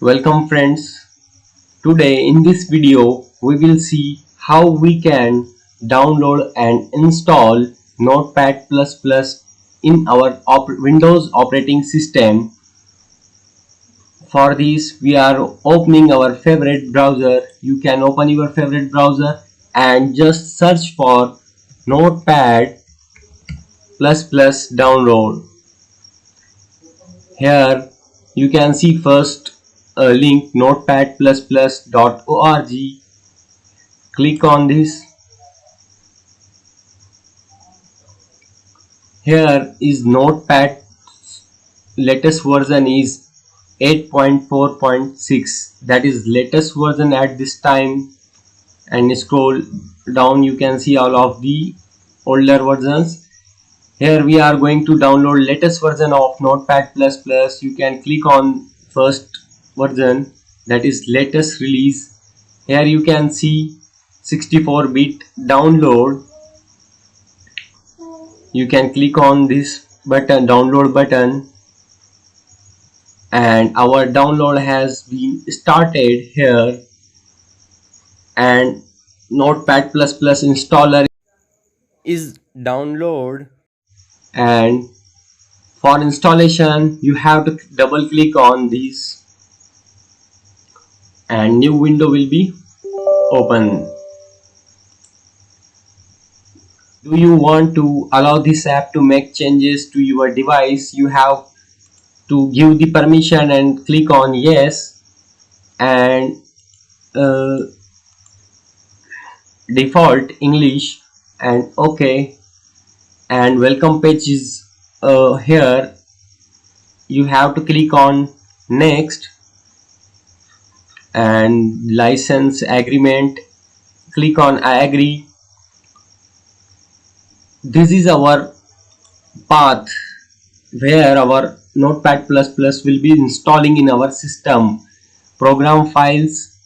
Welcome friends. Today in this video we will see how we can download and install Notepad++ in our Windows operating system. For this we are opening our favorite browser. You can open your favorite browser and just search for Notepad++ download. Here you can see first a link notepad++.org. Click on this. Here is Notepad. Latest version is 8.4.6. that is latest version at this time, and scroll down you can see all of the older versions. Here we are going to download latest version of Notepad++. You can click on first version, that is latest release. Here you can see 64-bit download. You can click on this button, download button, and our download has been started here. And Notepad++ installer is download, and for installation you have to double click on this and new window will be open. Do you want to allow this app to make changes to your device? You have to give the permission and click on yes, and default English and OK, and welcome page is here. You have to click on next, and license agreement, click on I agree. This is our path where our Notepad++ will be installing in our system. Program files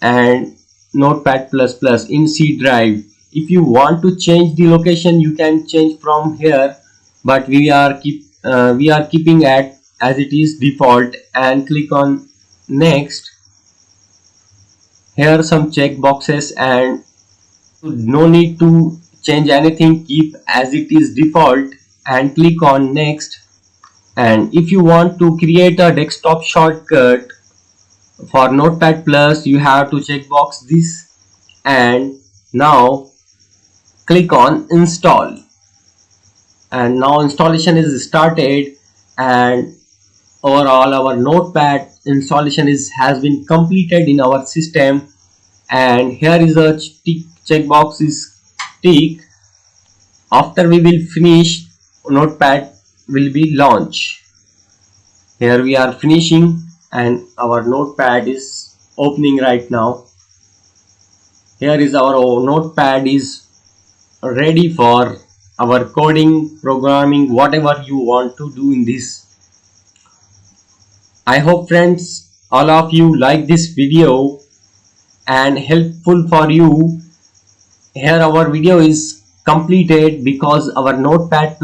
and Notepad++ in C drive. If you want to change the location you can change from here, but we are keeping it as it is default, and click on next. Here are some check boxes and no need to change anything, keep as it is default and click on next. And if you want to create a desktop shortcut for Notepad+, you have to check box this, and now click on install. And now installation is started, and overall our Notepad installation has been completed in our system. And here is a check box is tick. After we will finish, Notepad will be launched. Here we are finishing and our Notepad is opening right now. Here is our Notepad is ready for our coding, programming, whatever you want to do in this. I hope friends all of you like this video and helpful for you. Here our video is completed because our Notepad++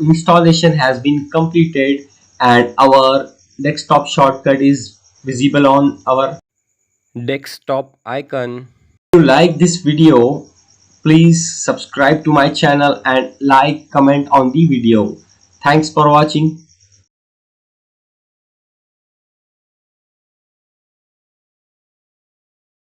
installation has been completed and our desktop shortcut is visible on our desktop icon. If you like this video, please subscribe to my channel and like, comment on the video. Thanks for watching.